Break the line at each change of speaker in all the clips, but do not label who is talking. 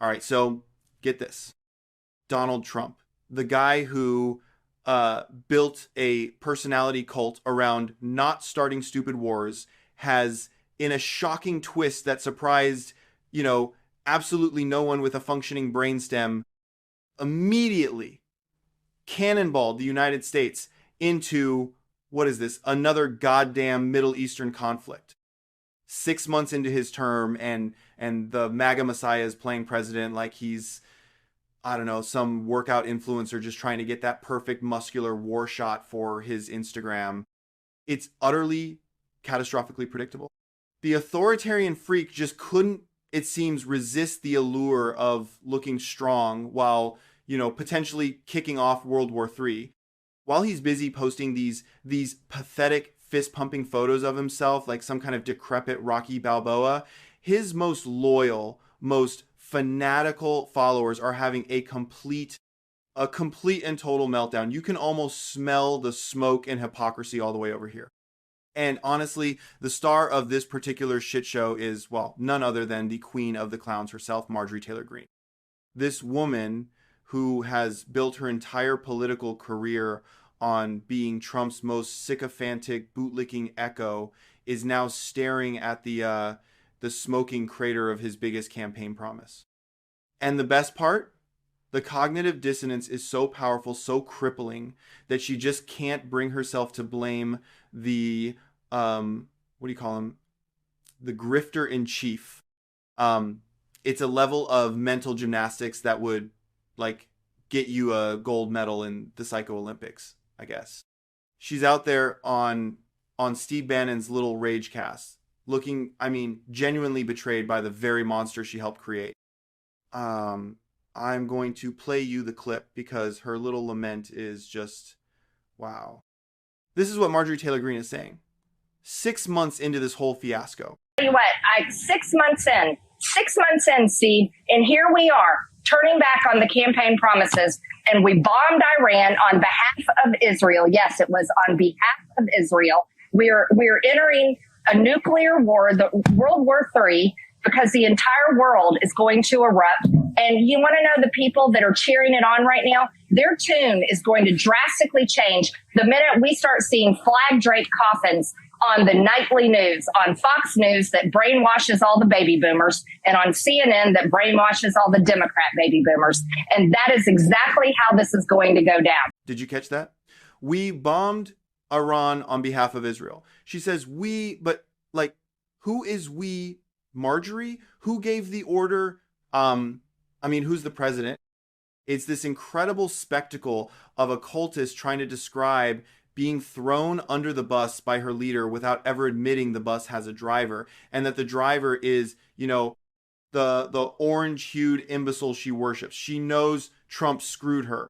All right, so get this. Donald Trump, the guy who built a personality cult around not starting stupid wars, has, in a shocking twist that surprised, you know, absolutely no one with a functioning brainstem, immediately cannonballed the United States into, what is this, another goddamn Middle Eastern conflict. 6 months into his term, and the MAGA Messiah is playing president like he's, I don't know, some workout influencer just trying to get that perfect muscular war shot for his Instagram. It's utterly catastrophically predictable. The authoritarian freak just couldn't, it seems, resist the allure of looking strong while, potentially kicking off World War III. While he's busy posting these pathetic fist pumping photos of himself like some kind of decrepit Rocky Balboa, his most loyal, most fanatical followers are having a complete and total meltdown. You can almost smell the smoke and hypocrisy all the way over here. And honestly, the star of this particular shit show is, well, none other than the queen of the clowns herself, Marjorie Taylor Greene. This woman who has built her entire political career on being Trump's most sycophantic, bootlicking echo is now staring at the smoking crater of his biggest campaign promise. And the best part, the cognitive dissonance is so powerful, so crippling, that she just can't bring herself to blame the what do you call him? The Grifter-in-Chief. It's a level of mental gymnastics that would like get you a gold medal in the Psycho Olympics, I guess. She's out there on Steve Bannon's little rage cast, looking, I mean, genuinely betrayed by the very monster she helped create. I'm going to play you the clip because her little lament is just, wow. This is what Marjorie Taylor Greene is saying. 6 months into this whole fiasco.
Tell you what, 6 months in, Steve, and here we are turning back on the campaign promises, and we bombed Iran on behalf of Israel. Yes, it was on behalf of Israel. We're entering a nuclear war, the World War III, because the entire world is going to erupt. And you want to know the people that are cheering it on right now? Their tune is going to drastically change the minute we start seeing flag-draped coffins on the nightly news, on Fox News that brainwashes all the baby boomers, and on CNN that brainwashes all the Democrat baby boomers. And that is exactly how this is going to go down.
Did you catch that? We bombed Iran on behalf of Israel. She says we, but like, who is we? Marjorie? Who gave the order? Who's the president? It's this incredible spectacle of a cultist trying to describe being thrown under the bus by her leader without ever admitting the bus has a driver, and that the driver is, the orange-hued imbecile she worships. She knows Trump screwed her.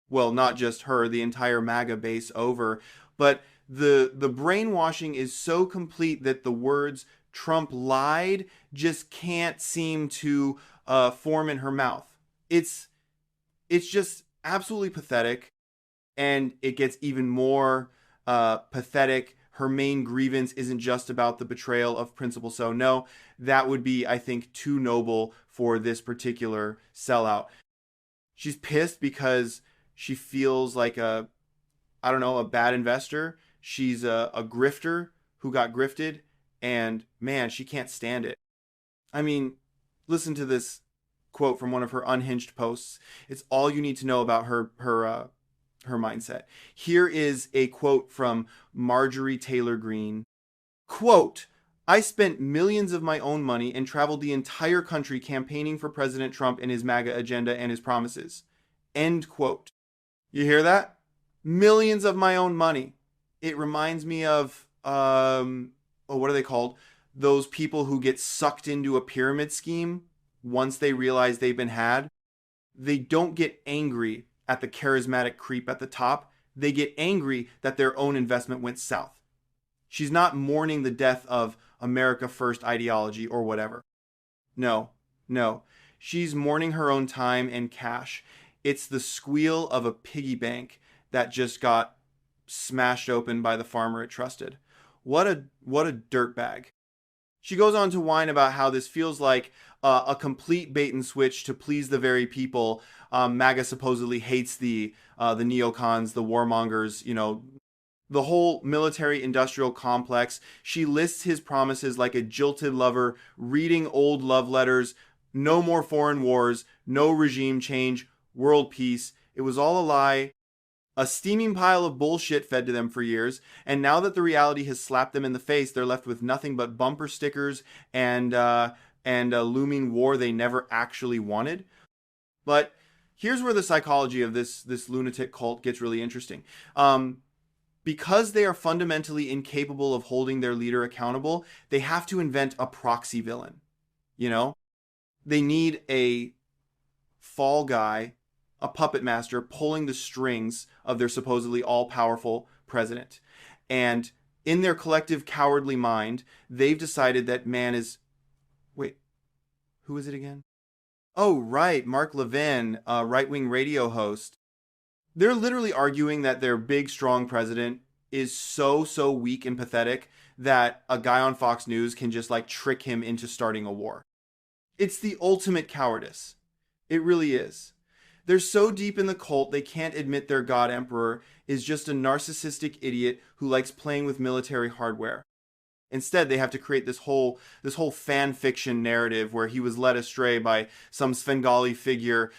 Well, not just her, the entire MAGA base over. But the brainwashing is so complete that the words Trump lied just can't seem to form in her mouth. It's just absolutely pathetic. And it gets even more pathetic. Her main grievance isn't just about the betrayal of Principal So. No, that would be, I think, too noble for this particular sellout. She's pissed because she feels like a bad investor. She's a grifter who got grifted. And man, she can't stand it. I mean, listen to this quote from one of her unhinged posts. It's all you need to know about her mindset. Here is a quote from Marjorie Taylor Greene. Quote, "I spent millions of my own money and traveled the entire country campaigning for President Trump and his MAGA agenda and his promises." End quote. You hear that? Millions of my own money. It reminds me of, what are they called? Those people who get sucked into a pyramid scheme once they realize they've been had. They don't get angry at the charismatic creep at the top. They get angry that their own investment went south. She's not mourning the death of America First ideology or whatever. No. She's mourning her own time and cash. It's the squeal of a piggy bank that just got smashed open by the farmer it trusted. What a dirtbag. She goes on to whine about how this feels like a complete bait and switch to please the very people. MAGA supposedly hates the neocons, the warmongers, the whole military industrial complex. She lists his promises like a jilted lover reading old love letters. No more foreign wars, no regime change, world peace. It was all a lie. A steaming pile of bullshit fed to them for years, and now that the reality has slapped them in the face, they're left with nothing but bumper stickers and a looming war they never actually wanted. But here's where the psychology of this lunatic cult gets really interesting. Because they are fundamentally incapable of holding their leader accountable, they have to invent a proxy villain. They need a fall guy, a puppet master pulling the strings of their supposedly all-powerful president. And in their collective cowardly mind, they've decided that man is... Wait, who is it again? Oh, right, Mark Levin, a right-wing radio host. They're literally arguing that their big, strong president is so weak and pathetic that a guy on Fox News can just trick him into starting a war. It's the ultimate cowardice. It really is. They're so deep in the cult they can't admit their god emperor is just a narcissistic idiot who likes playing with military hardware. Instead, they have to create this whole fan fiction narrative where he was led astray by some Svengali figure.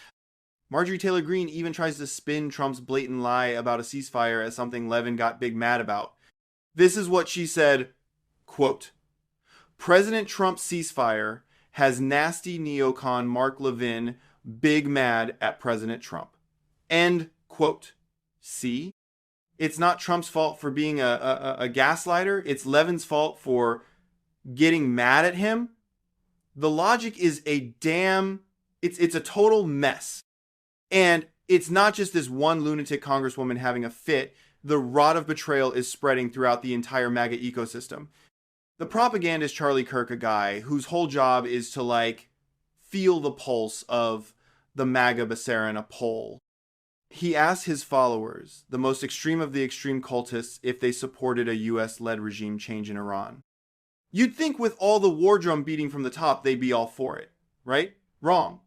Marjorie Taylor Greene even tries to spin Trump's blatant lie about a ceasefire as something Levin got big mad about. This is what she said, quote, "President Trump's ceasefire has nasty neocon Mark Levin big mad at President Trump." End quote. See? It's not Trump's fault for being a gaslighter. It's Levin's fault for getting mad at him. The logic is it's a total mess. And it's not just this one lunatic congresswoman having a fit. The rot of betrayal is spreading throughout the entire MAGA ecosystem. The propagandist Charlie Kirk, a guy whose whole job is to feel the pulse of the MAGA Becerin, a poll. He asked his followers, the most extreme of the extreme cultists, if they supported a US-led regime change in Iran. You'd think with all the war drum beating from the top, they'd be all for it, right? Wrong.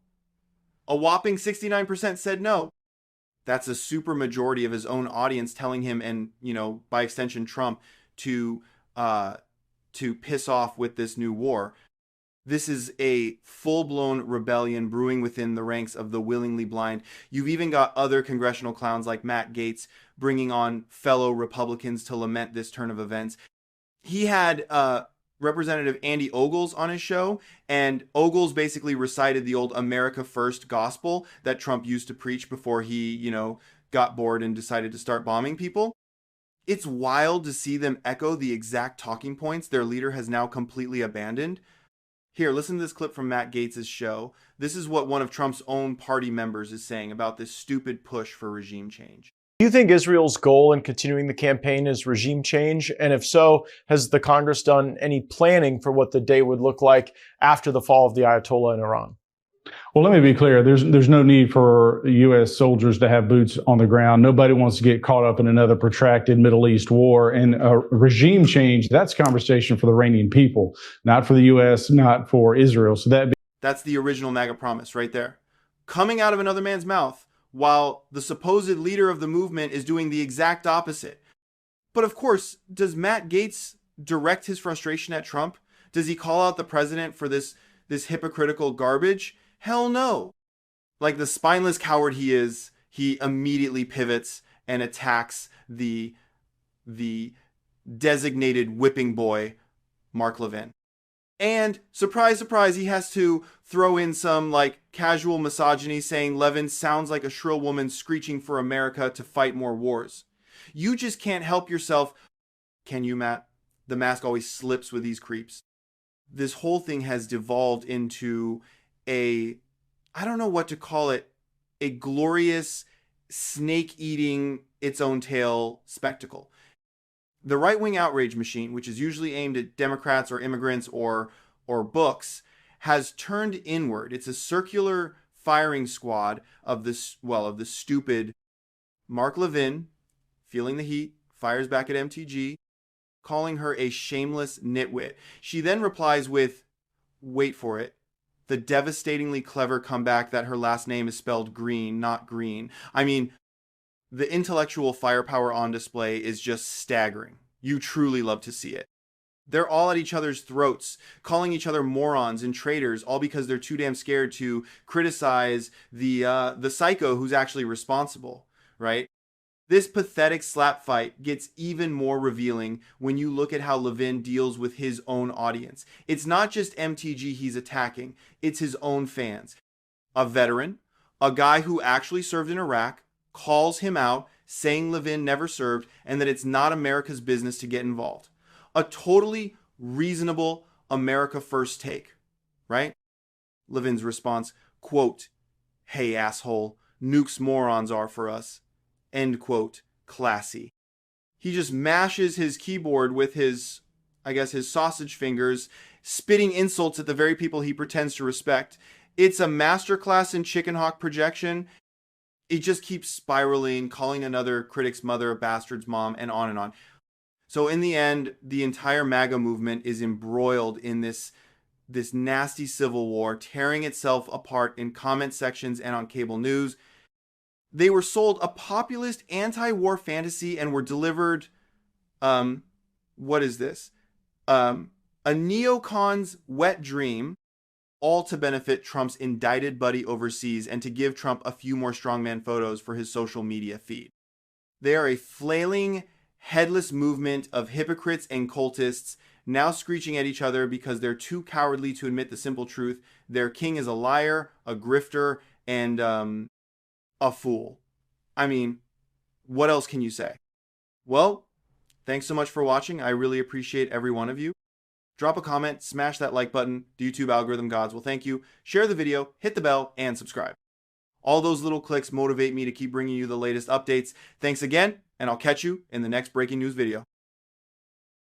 A whopping 69% said no. That's a super majority of his own audience telling him, and by extension Trump, to piss off with this new war. This is a full-blown rebellion brewing within the ranks of the willingly blind. You've even got other congressional clowns like Matt Gaetz bringing on fellow Republicans to lament this turn of events. He had Representative Andy Ogles on his show, and Ogles basically recited the old America First gospel that Trump used to preach before he, got bored and decided to start bombing people. It's wild to see them echo the exact talking points their leader has now completely abandoned. Here, listen to this clip from Matt Gaetz' show. This is what one of Trump's own party members is saying about this stupid push for regime change.
Do you think Israel's goal in continuing the campaign is regime change? And if so, has the Congress done any planning for what the day would look like after the fall of the Ayatollah in Iran?
Well, let me be clear. There's no need for U.S. soldiers to have boots on the ground. Nobody wants to get caught up in another protracted Middle East war. And a regime change, that's conversation for the Iranian people, not for the U.S., not for Israel. So
that's the original MAGA promise right there. Coming out of another man's mouth, while the supposed leader of the movement is doing the exact opposite. But of course, does Matt Gaetz direct his frustration at Trump? Does he call out the president for this hypocritical garbage? Hell no. Like the spineless coward he is, he immediately pivots and attacks the designated whipping boy, Mark Levin. And surprise, surprise, he has to throw in some casual misogyny saying Levin sounds like a shrill woman screeching for America to fight more wars. You just can't help yourself. Can you, Matt? The mask always slips with these creeps. This whole thing has devolved into I don't know what to call it, a glorious snake eating its own tail spectacle. The right-wing outrage machine, which is usually aimed at Democrats or immigrants or books, has turned inward. It's a circular firing squad of the stupid Mark Levin, feeling the heat, fires back at MTG, calling her a shameless nitwit. She then replies with, wait for it, the devastatingly clever comeback that her last name is spelled Green, not Green. I mean, the intellectual firepower on display is just staggering. You truly love to see it. They're all at each other's throats, calling each other morons and traitors, all because they're too damn scared to criticize the psycho who's actually responsible, right? This pathetic slap fight gets even more revealing when you look at how Levin deals with his own audience. It's not just MTG he's attacking, it's his own fans. A veteran, a guy who actually served in Iraq, calls him out, saying Levin never served and that it's not America's business to get involved. A totally reasonable America First take, right? Levin's response, quote, hey asshole, nukes morons are for us, end quote, classy. He just mashes his keyboard with his sausage fingers, spitting insults at the very people he pretends to respect. It's a masterclass in chicken hawk projection. It just keeps spiraling, calling another critic's mother a bastard's mom, and on and on. So in the end, the entire MAGA movement is embroiled in this nasty civil war, tearing itself apart in comment sections and on cable news. They were sold a populist anti-war fantasy and were delivered, what is this? A neocon's wet dream, all to benefit Trump's indicted buddy overseas and to give Trump a few more strongman photos for his social media feed. They are a flailing, headless movement of hypocrites and cultists now screeching at each other because they're too cowardly to admit the simple truth. Their king is a liar, a grifter, and a fool. I mean, what else can you say? Well, thanks so much for watching. I really appreciate every one of you. Drop a comment, smash that like button. The YouTube algorithm gods will thank you. Share the video, hit the bell, and subscribe. All those little clicks motivate me to keep bringing you the latest updates. Thanks again, and I'll catch you in the next breaking news video.